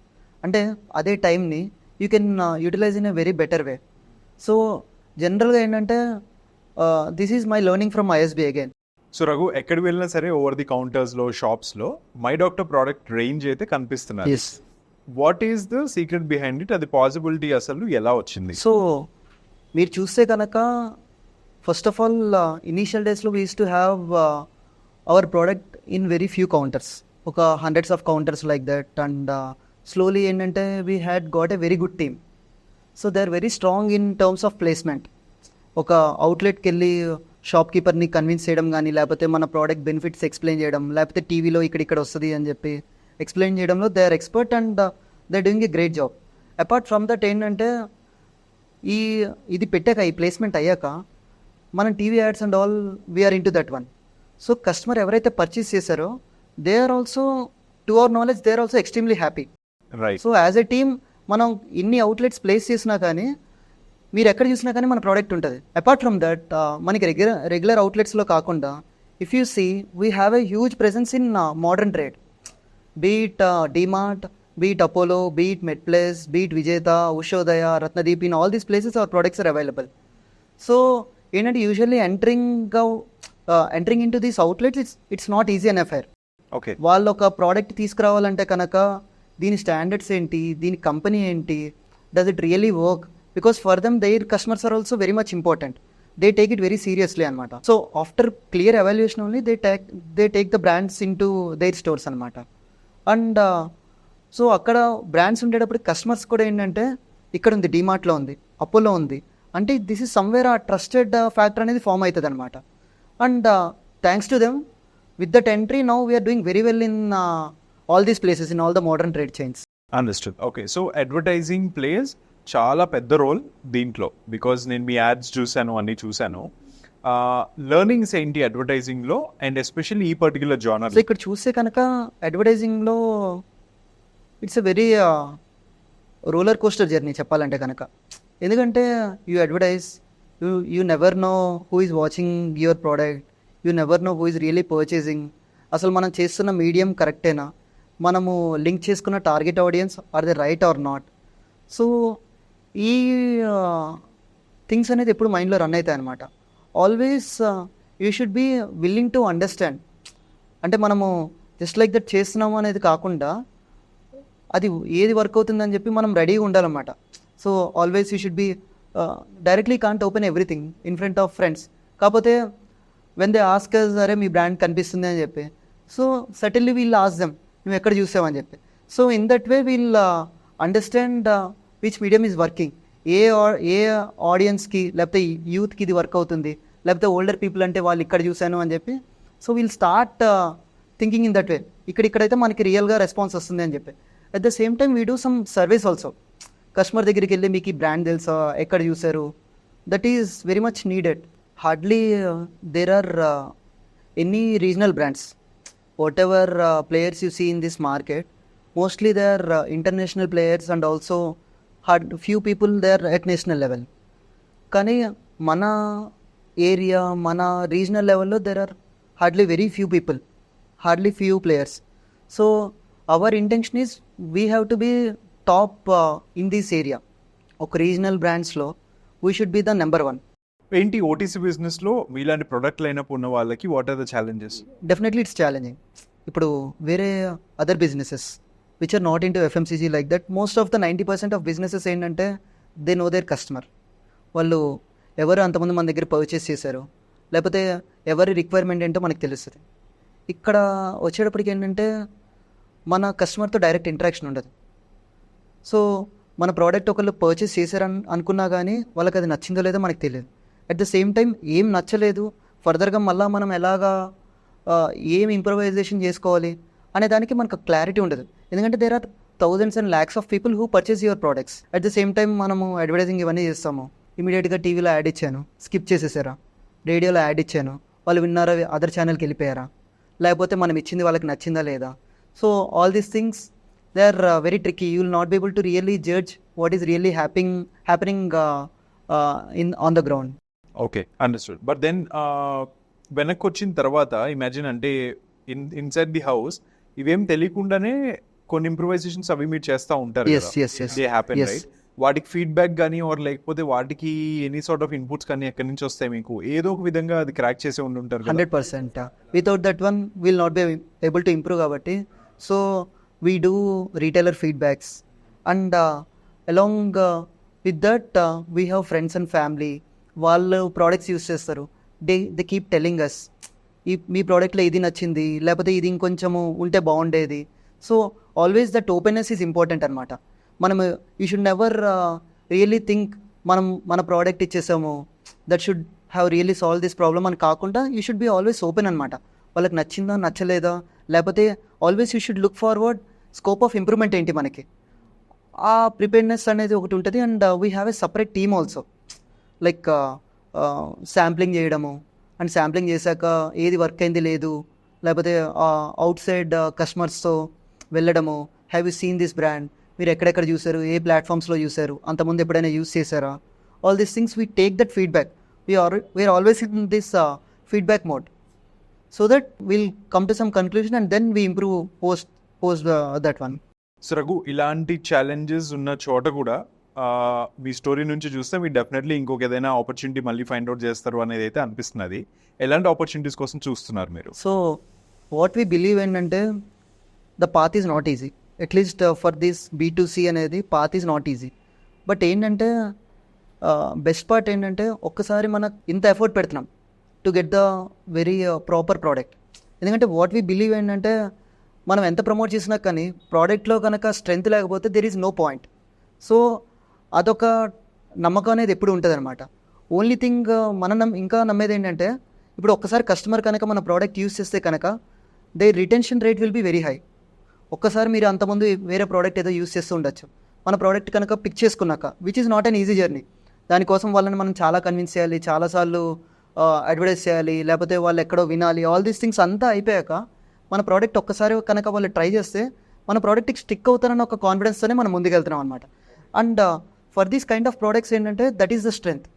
అంటే అదే టైంని you can utilize in a very better way. So జనరల్గా ఏంటంటే this is my learning from ISB again. So Raghu, ఎక్కడికి వెళ్ళినా సరే over the కౌంటర్స్లో, షాప్స్లో my doctor product range అయితే కనిపిస్తున్నారు. What is the secret behind it? అది పాసిబిలిటీ అసలు ఎలా వచ్చింది? సో మీరు చూస్తే కనుక ఫస్ట్ ఆఫ్ ఆల్ ఇనీషియల్ డేస్లో we use to have our product in very few counters, ఒక hundreds of counters like that. And slowly ఏంటంటే we had got a very good team. So they are very strong in terms of placement. ఒక అవుట్లెట్కి వెళ్ళి shop కీపర్ని convince చేయడం కానీ, లేకపోతే మన product benefits explain చేయడం, లేకపోతే టీవీలో ఇక్కడ వస్తుంది అని చెప్పి ఎక్స్ప్లెయిన్ చేయడంలో they are expert and they doing a great job. Apart from that ఏంటంటే ఇది పెట్టాక, ఈ ప్లేస్మెంట్ అయ్యాక మనం TV ads and all we're into that one. So customer ఎవరైతే పర్చేస్ చేశారో they are also, to our knowledge, they are also extremely happy. So as a team మనం ఇన్ని అవుట్లెట్స్ ప్లేస్ చేసినా కానీ, మీరు ఎక్కడ చూసినా కానీ మన ప్రోడక్ట్ ఉంటుంది. అపార్ట్ ఫ్రమ్ దట్ మనకి రెగ్యులర్ అవుట్లెట్స్లో కాకుండా, if you see we have a huge presence in modern trade, be it DMart, be it Apollo, be it MedPlace, be it Vijeta, Ushodaya, Ratnadeep, in all these places our products are available. So ఏంటంటే usually entering in to these outlets it's not easy an affair. Okay, వాళ్ళు ఒక product తీసుకురావాలంటే కనుక దీని standards ఏంటి, దీని company ఏంటి, does it really work, because for them their customers are also very much important. They take it very seriously అనమాట. So after clear evaluation only they take the brands into their stores అనమాట. And so అక్కడ brands ఉండేటప్పుడు కస్టమర్స్ కూడా ఏంటంటే ఇక్కడ ఉంది, డీమార్ట్లో ఉంది, అపోలో ఉంది అంటే this is somewhere a trusted factor అనేది ఫామ్ అవుతుంది అనమాట. And thanks to them with that entry now we're doing very well in all these places, in all the modern trade chains. Understood. Okay, so advertising place చాలా పెద్ద role దీంట్లో, because నేను మీ ads చూశాను, అన్నీ చూశాను. Learnings ఏంటి అడ్వర్టైజింగ్లో and especially ఈ పర్టికులర్ జానర్? సో ఇక్కడ చూస్తే కనుక అడ్వర్టైజింగ్లో it's a very roller coaster journey చెప్పాలంటే కనుక. ఎందుకంటే you advertise, you never know who is watching your product, you never know who is really purchasing. అసలు మనం చేస్తున్న మీడియం కరెక్టేనా, మనము లింక్ చేసుకున్న target audience are the right or not. So ఈ థింగ్స్ అనేది ఎప్పుడు మైండ్లో రన్ అవుతాయి అనమాట. Always you should be willing to understand. అంటే మనము జస్ట్ లైక్ దట్ చేస్తున్నాము అనేది కాకుండా అది ఏది వర్క్ అవుతుందని చెప్పి మనం రెడీగా ఉండాలన్నమాట. So always you should be directly can't open everything in front of friends. కాకపోతే వెన్ దే ఆస్క్ అరే మీ బ్రాండ్ కనిపిస్తుంది అని చెప్పి, so subtly we'll ask them నువ్వు ఎక్కడ చూసావని చెప్పి. So in that way we'll understand which medium is working, ఏ ఆడియన్స్కి లేకపోతే యూత్కి ఇది వర్క్ అవుతుంది, లేకపోతే ఓల్డర్ పీపుల్ అంటే వాళ్ళు ఇక్కడ చూశాను అని చెప్పి. So we'll start thinking in that way, ఇక్కడైతే మనకి రియల్గా రెస్పాన్స్ వస్తుంది అని చెప్పి. At the same time we do some service also. Customer దగ్గరికి వెళ్ళి మీకు ఈ బ్రాండ్ తెలుసా, ఎక్కడ చూసారు, that is very much needed. Hardly there are any regional brands. Whatever players you see in this market, mostly they are international players and also few people they are at national level. కానీ మన area, మన regional లెవెల్లో there are hardly very few people, hardly few players. So our intention is we have to be top in this area. ఒక regional బ్రాండ్స్లో we should be the number 1. ఏంటి OTC బిజినెస్లో మీలాంటి product lineup ఉన్న వాళ్ళకి what are the challenges? Definitely it's challenging. ఇప్పుడు వేరే other businesses which are not into FMCG like that, most of the 90% of businesses ఏంటంటే they know their customer. వాళ్ళు ఎవరు అంతమంది మన దగ్గర పర్చేస్ చేశారు, లేకపోతే ఎవరి రిక్వైర్మెంట్ ఏంటో మనకు తెలుస్తుంది. ఇక్కడ వచ్చేటప్పటికి ఏంటంటే మన కస్టమర్తో డైరెక్ట్ ఇంటరాక్షన్ ఉండదు. సో మన ప్రోడక్ట్ ఒకళ్ళు పర్చేస్ చేశారని అనుకున్నా కానీ వాళ్ళకి అది నచ్చిందో లేదో మనకు తెలియదు. అట్ ద సేమ్ టైం ఏం నచ్చలేదు, ఫర్దర్గా మళ్ళీ మనం ఎలాగా ఏం ఇంప్రవైజేషన్ చేసుకోవాలి అనే దానికి మనకు క్లారిటీ ఉండదు. ఎందుకంటే there are thousands and lakhs of people who purchase your products. At the same time మనము అడ్వర్టైజింగ్ ఇవన్నీ చేస్తాము. ఇమీడియట్గా టీవీలో యాడ్ ఇచ్చాను, స్కిప్ చేసేసారా, రేడియోలో యాడ్ ఇచ్చాను, వాళ్ళు విన్నారా, అదర్ ఛానల్కి వెళ్ళిపోయారా, లేకపోతే మనం ఇచ్చింది వాళ్ళకి నచ్చిందా లేదా. So all these things they are very tricky. You will not be able to really judge what is really happening on the ground. Okay, understood. But then వెనక్కి వచ్చిన తర్వాత ఇమాజిన్ అంటే ఇన్సైడ్ ది హౌస్ ఇవేం తెలియకుండానే కొన్ని improvisations అవి మీరు చేస్తూ ఉంటారు, దే హ్యాపెన్ రైట్? వాటికి ఫీడ్బ్యాక్ కానీ ఆర్ లేకపోతే వాటికి ఎనీ సార్ట్ ఆఫ్ ఇన్పుట్స్ కానీ ఎక్కడి నుంచి వస్తాయి మీకు? ఏదో ఒక విధంగా అది క్రాక్ చేసే ఉండి ఉంటారు. 100%. Without that one will not be able to improve. కాబట్టి so we do retailer feedbacks and along with that we have friends and family. వాళ్ళు ప్రోడక్ట్స్ యూస్ చేస్తారు, దే కీప్ టెల్లింగ్ అస్ మీ ప్రోడక్ట్లో ఇది నచ్చింది, లేకపోతే ఇది ఇంకొంచెము ఉంటే బాగుండేది. So always that openness is important అనమాట. మనం you should never really think మనం మన ప్రోడక్ట్ ఇచ్చేసాము, that should have really solve this problem అని కాకుండా you should be always open అనమాట. వాళ్ళకి నచ్చిందా నచ్చలేదా, లేకపోతే always you should look forward scope of improvement ఏంటి మనకి. ఆ ప్రిపేర్నెస్ అనేది ఒకటి ఉంటుంది. And we have a separate team also, like sampling చేయడము, అండ్ శాంప్లింగ్ చేశాక ఏది వర్క్ అయింది లేదు, లేకపోతే అవుట్ సైడ్ కస్టమర్స్తో వెళ్ళడము, have you seen this brand, మీరు ఎక్కడెక్కడ చూసారు, ఏ ప్లాట్ఫామ్స్లో చూసారు, అంతకుముందు ఎప్పుడైనా యూస్ చేశారా. All these things we take that feedback. We're always in this feedback mode so that we'll come to some conclusion and then we improve post that one. So Raghu, ఇలాంటి challenges ఉన్న చోట కూడా మీ స్టోరీ నుంచి చూస్తే మీరు definitely ఇంకొక ఏదైనా opportunity మళ్ళీ ఫైండ్ అవుట్ చేస్తారు అనేది అయితే అనిపిస్తున్నది. ఎలాంటి ఆపర్చునిటీస్ కోసం చూస్తున్నారు మీరు? సో వాట్ వీ బిలీవ్ ఏంటంటే the path is not easy, at least for this B2C అనేది path is not easy. But ఏంటంటే బెస్ట్ పార్ట్ ఏంటంటే ఒక్కసారి మనకు ఇంత ఎఫర్ట్ పెడుతున్నాం to get the very proper product. ఎందుకంటే వాట్ వీ బిలీవ్ ఏంటంటే మనం ఎంత ప్రమోట్ చేసినా కానీ ప్రోడక్ట్లో కనుక స్ట్రెంత్ లేకపోతే there is no point. So అదొక నమ్మకం అనేది ఎప్పుడు ఉంటుంది అనమాట. ఓన్లీ థింగ్ మనం ఇంకా నమ్మేది ఏంటంటే ఇప్పుడు ఒక్కసారి కస్టమర్ కనుక మన ప్రోడక్ట్ యూస్ చేస్తే కనుక they retention rate will be very high. ఒక్కసారి మీరు అంతకుముందు వేరే ప్రోడక్ట్ ఏదో యూస్ చేస్తూ ఉండొచ్చు, మన ప్రోడక్ట్ కనుక పిక్ చేసుకున్నాక which is not an easy journey. దానికోసం వాళ్ళని మనం చాలా కన్విన్స్ చేయాలి, చాలాసార్లు అడ్వర్టైజ్ చేయాలి, లేకపోతే వాళ్ళు ఎక్కడో వినాలి. ఆల్ దీస్ థింగ్స్ అంతా అయిపోయాక మన ప్రోడక్ట్ ఒక్కసారి కనుక వాళ్ళు ట్రై చేస్తే మన ప్రోడక్ట్కి స్టిక్ అవుతారన్న ఒక కాన్ఫిడెన్స్తోనే మనం ముందుకెళ్తున్నాం అనమాట. And for these kind of products ఏంటంటే that is the strength.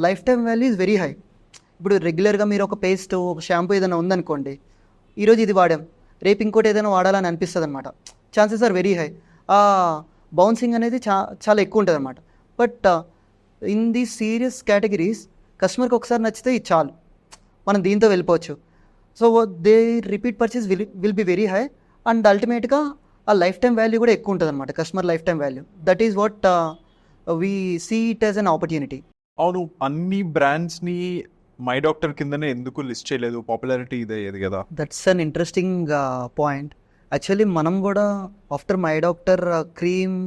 Life time value is very high. ఇప్పుడు రెగ్యులర్గా మీరు ఒక పేస్ట్, ఒక షాంపూ ఏదైనా ఉందనుకోండి, ఈరోజు ఇది వాడాం, రేపు ఇంకోటి ఏదైనా వాడాలని అనిపిస్తుంది అనమాట. Chances are very high. Bouncing అనేది చాలా ఎక్కువ ఉంటుంది అనమాట. But in these serious categories కస్టమర్కి ఒకసారి నచ్చితే ఇది చాలు, మనం దీంతో వెళ్ళిపోవచ్చు. So they repeat purchase will be very high and అల్టిమేట్గా ఆ లైఫ్ టైం వాల్యూ కూడా ఎక్కువ ఉంటుంది అనమాట, customer life time value. That is what we see it as an opportunity. అవును, అన్ని బ్రాండ్స్ని మై డాక్టర్ కిందనే ఎందుకు లిస్ట్ చేయలేదు? పాపులారిటీ ఇదే కదా. That's an interesting point. Actually మనం కూడా after my doctor cream,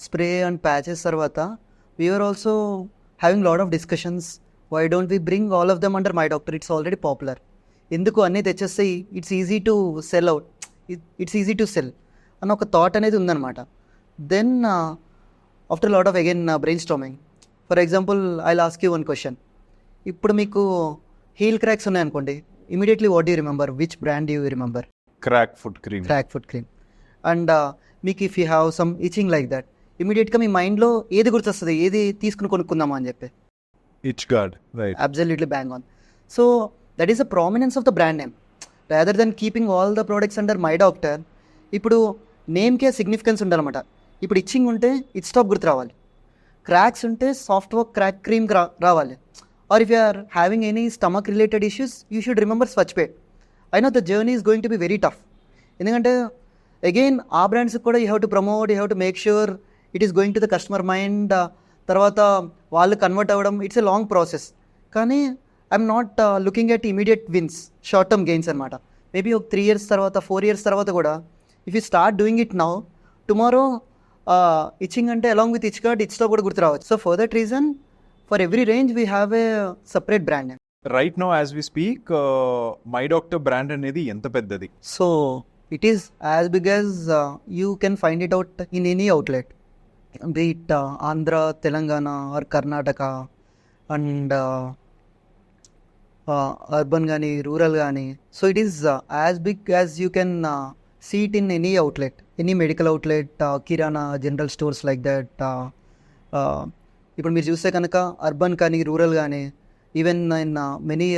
spray and patches తర్వాత we are also having lot of discussions. Why don't we bring all of them under my doctor? It's already popular. ఎందుకు అన్నీ తెచ్చేస్తే it's easy to sell out, it's easy to sell అన్న ఒక thought అనేది ఉందన్నమాట. Then after lot of again brainstorming, for example I ask you one question. ఇప్పుడు మీకు heel cracks ఉన్నాయనుకోండి, immediately what you remember? Which brand you remember? Crack foot cream. And మీకు if you have some itching like that, ఇమీడియట్గా మీ మైండ్లో ఏది గుర్తొస్తుంది? ఏది తీసుకుని కొనుక్కుందామా అని చెప్పి? ఇచ్ గార్డ్, right. Absolutely bang on. So that is the prominence of the brand name rather than keeping all the products under my Doctor. ఇప్పుడు నేమ్కే సిగ్నిఫికెన్స్ ఉండాలన్నమాట. ఇప్పుడు ఇచ్చింగ్ ఉంటే ఇచ్ స్టాప్ గుర్తు రావాలి, క్రాక్స్ ఉంటే సాఫ్ట్ వర్క్ క్రాక్ క్రీమ్ రావాలి. Or if you are having any stomach related issues you should remember స్వచ్పేట్. I know the journey is going to be very tough. ఎందుకంటే అగైన్ ఆ బ్రాండ్స్కి కూడా you have to promote, you have to make sure it is going to the customer mind. తర్వాత వాళ్ళు convert అవ్వడం, it's a long process. కానీ I'm not looking at immediate wins, short term gains అనమాట. Maybe ఒక 3 years తర్వాత, 4 years తర్వాత కూడా if you start doing it now, tomorrow itching అంటే అలాంగ్ విత్ ఇచ్ కార్డ్ ఇచ్లో కూడా గుర్తు రావచ్చు. So for that reason for every range we have a separate brand name. Right now as we speak my doctor brand అనేది ఎంత పెద్దది? So it is as big as you can find it out in any outlet, be it Andhra, Telangana are Karnataka, and urban కానీ rural కానీ. So it is as big as you can see it in any outlet, any medical outlet, kirana, general stores like that. ఇప్పుడు మీరు చూస్తే కనుక urban కానీ rural కానీ, even in many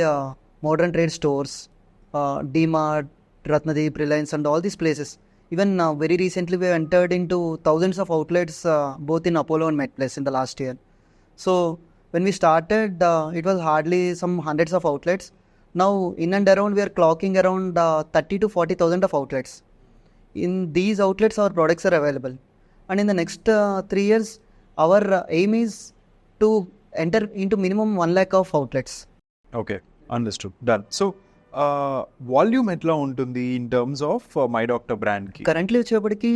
modern trade stores, DMart, Ratnadeep, Reliance and all these places. Even very recently we entered into thousands of outlets both in Apollo and MedPlace in the last year. So when we started it was hardly some hundreds of outlets. Now in and around we are clocking around 30 to 40,000 of outlets. In these outlets our products are available, and in the next 3 years our aim is to enter into minimum 1 lakh of outlets. Okay, understood, done. So volume ఎట్లా ఉంటుంది in terms of my doctor brand కి? Currently వచ్చేప్పటికి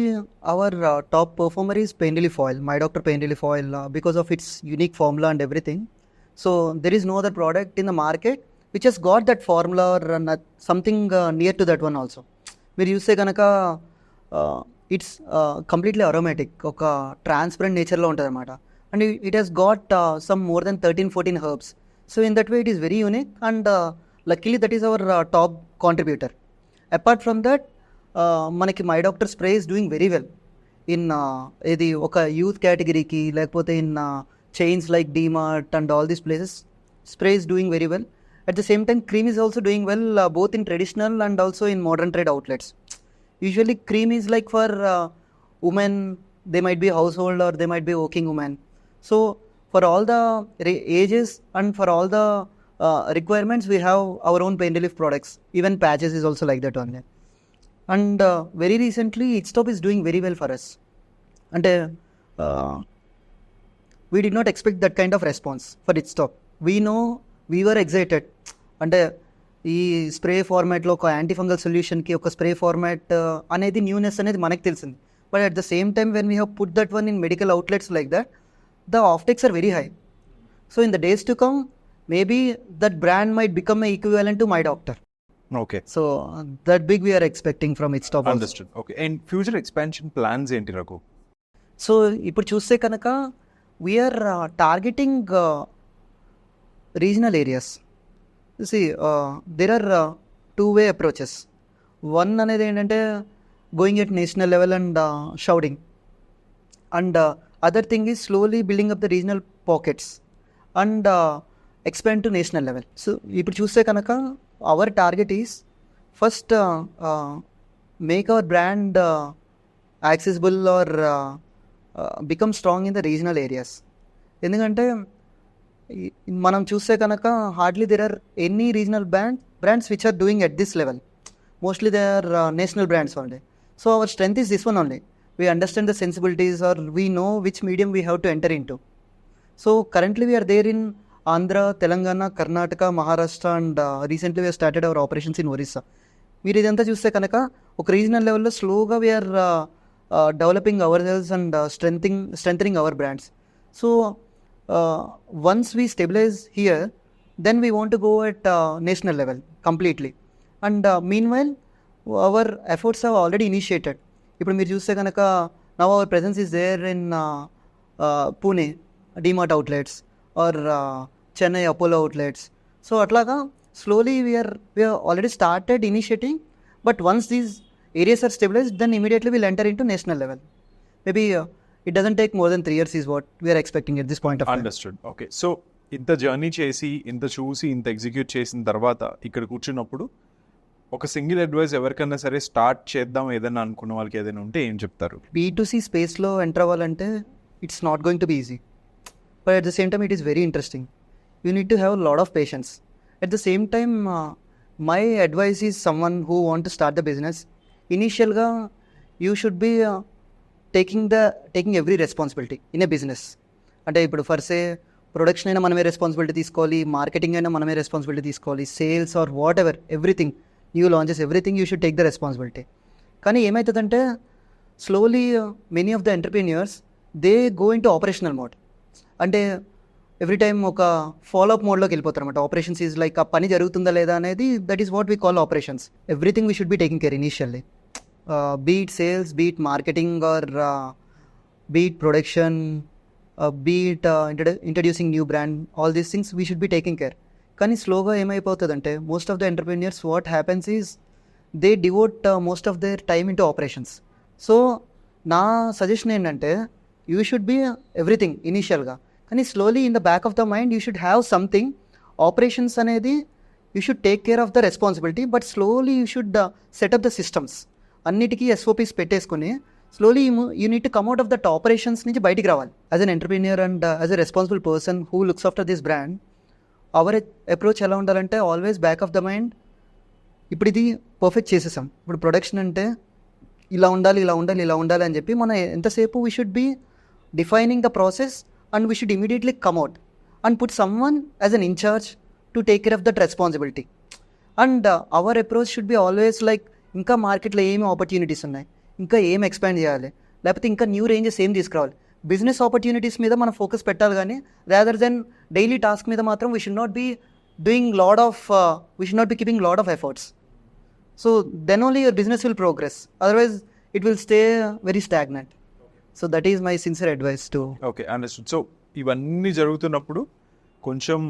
our top performer is pain relief oil, my doctor pain relief oil, because of its unique formula and everything. So there is no other product in the market which has got that formula or something near to that one also. మీరు చూస్తే కనుక it's completely aromatic, ఒక transparent నేచర్లో ఉంటుంది అనమాట. And it Hess got some more than 13-14 herbs. So in that way it is very unique and luckily that is our top contributor. Apart from that మనకి my Doctor spray is doing very well in ఇది ఒక youth కేటగిరీకి, లేకపోతే in chains like DMart and all these places spray is doing very well. At the same time cream is also doing well both in traditional and also in modern trade outlets. usually cream is like for women, they might be household or they might be working women. So for all the ages and for all the requirements, we have our own pain relief products. Even patches is also like that only. And very recently Itstop is doing very well for us. And we did not expect that kind of response for Itstop. We know, we were excited. అంటే ఈ spray ఫార్మాట్లో ఒక antifungal సొల్యూషన్కి ఒక spray format అనేది newness అనేది మనకు తెలిసింది. But at the same time when we have put that one in medical outlets like that, the offtakes are very high. So in the days to come maybe that brand might become equivalent to my doctor. Okay, so that big we are expecting from Itstop. Understood. Okay, and future expansion plans ఏంటి Raghu? So ఇప్పుడు చూస్తే కనుక we are targeting regional areas. See, there are two-way approaches. One అనేది ఏంటంటే going at national level and shouting, and other thing is slowly building up the regional pockets and expand to national level. So ఇప్పుడు చూస్తే కనుక our target is first make our brand accessible or become strong in the regional areas. ఎందుకంటే మనం చూస్తే కనుక hardly there are any regional brands which are doing at this level. Mostly they are national brands only. So our strength is this one only. We understand the sensibilities or we know which medium we have to enter in to. So currently we are there in Andhra, Telangana, Karnataka, Maharashtra, and recently we are started our operations in Orissa. మీరు ఇదంతా చూస్తే కనుక ఒక regional లెవెల్లో స్లోగా we are developing our sales and strengthening our brands. So once we stabilize here, then we want to go at national level completely. And meanwhile our efforts have already initiated. ఇప్పుడు మీరు చూస్తే కనుక now our presence is there in Pune DMart outlets or Chennai Apollo outlets. So అట్లాగా slowly we are already started initiating, but once these areas are stabilized, then immediately we'll enter into national level. Maybe it doesn't take more than 3 years is what we are expecting at this point of time. Understood. Okay, so ఇంత journey చేసి, ఇంత చూసి, ఇంత execute చేసిన తర్వాత ఇక్కడ కూర్చున్నప్పుడు ఒక సింగిల్ అడ్వైస్ ఎవరికైనా సరే స్టార్ట్ చేద్దాం ఏదైనా అనుకున్న వాళ్ళకి ఏదైనా ఉంటే ఏం చెప్తారు? B2C స్పేస్లో ఎంటర్ అవ్వాలంటే it's not going to be easy, but at the same time it is very interesting. You need to have lot of patience. At the same time my advice is someone who want to start the business. ఇనీషియల్గా you should be taking every responsibility in a business. అంటే ఇప్పుడు for say production అయినా మనమే responsibility తీసుకోవాలి, marketing అయినా మనమే responsibility తీసుకోవాలి, sales or whatever, everything, new launches, everything you should take the responsibility. కానీ ఏమవుతుందంటే slowly many of the entrepreneurs they go in to operational mode. అంటే ఎవ్రీ టైమ్ ఒక ఫాలోఅప్ మోడ్లోకి వెళ్ళిపోతారు అనమాట. ఆపరేషన్స్ ఈజ్ లైక్ ఆ పని జరుగుతుందా లేదా అనేది, that is what we call operations. Everything we should be taking care initially. Be it sales, be it marketing, or be it production, be it introducing new brand, all these things we should be taking care. కానీ స్లోగా ఏమైపోతుందంటే most of the entrepreneurs what happens is they devote most of their time in to operations. So నా suggestion ఏంటంటే you should be everything ఇనీషియల్గా, కానీ slowly in the back of the mind you should have something. Operations అనేది you should take care of the responsibility, but slowly you should set up the systems. అన్నిటికీ SOPs పెట్టేసుకుని slowly you need to come out of that operations నుంచి బయటికి రావాలి. As an entrepreneur and as a responsible person who looks after this brand, hour approach ఎలా ఉండాలంటే always back of the mind, ఇప్పుడు ఇది perfect చేసేసాం, ఇప్పుడు ప్రొడక్షన్ అంటే ఇలా ఉండాలి, ఇలా ఉండాలి, ఇలా ఉండాలి అని చెప్పి మన ఎంతసేపు we should be defining the process and we should immediately come out and put someone as an in charge to take care of that responsibility. And our approach should be always like, ఇంకా మార్కెట్లో ఏమి opportunities ఉన్నాయి, ఇంకా ఏం expand చేయాలి, లేకపోతే ఇంకా new ranges ఏం తీసుకురావాలి, బిజినెస్ ఆపర్చునిటీస్ మీద మనం ఫోకస్ పెట్టాలి. కానీ రాదర్ దెన్ డైలీ టాస్క్ మీద మాత్రం we should not be doing we should not be keeping lot of efforts. So then only your business will progress, otherwise it will stay very stagnant. So that is my sincere advice to. Okay, understood. So ఇవన్నీ జరుగుతున్నప్పుడు కొంచెం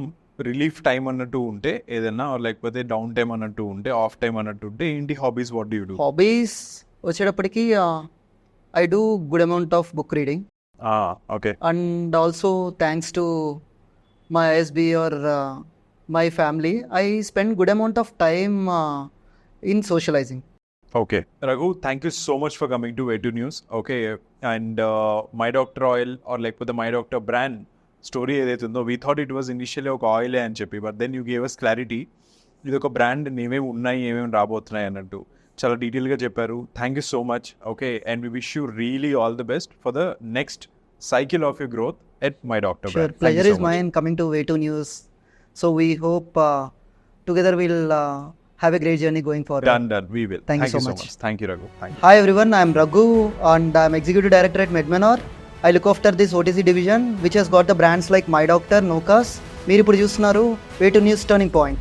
relief time అన్నట్టు ఉంటే ఏదైనా, లేకపోతే down time అన్నట్టు ఉంటే, of time అన్నట్టు ఉంటే ఏంటి hobbies? What do you do? Hobbies వచ్చేటప్పటికి I do good amount of book reading. Okay. And also thanks to my ISB or my family, I spend good amount of time in socialising. Okay. Raghu, thank you so much for coming to Way2 News. Okay. And My Doctor Oil or like with the My Doctor brand story ఏదైతే ఉందో, we thought it was initially ఒక oil అని చెప్పి, but then you gave us clarity. ఇది ఒక brand ఏమేమి ఉన్నాయి, ఏమేమి రాబోతున్నాయి అన్నట్టు చాలా డీటెయిల్గా చెప్పారు. Thank you so much. Okay, and we wish you really all the best for the next cycle of your growth at My Doctor Sure, brand. Thank pleasure you so is much. mine coming to Way2 News. So we hope together we'll have a great journey going forward. Done. We will. Thank you so much. Thank you, Raghu. Thank you. Hi everyone, I am Raghu and I am Executive Director at Medmenor. I look after this OTC division which has got the brands like My Doctor, Nokas. మీరు ఇప్పుడు చూస్తున్నారు Way2 News Turning Point.